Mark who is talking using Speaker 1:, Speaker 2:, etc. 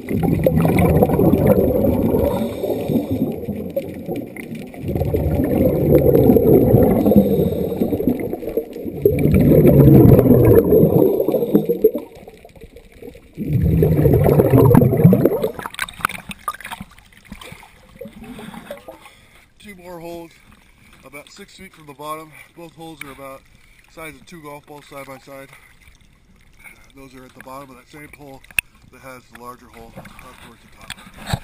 Speaker 1: Two more holes, about 6 feet from the bottom. Both holes are about the size of 2 golf balls side by side. Those are at the bottom of that same hole that has the larger hole up towards the top.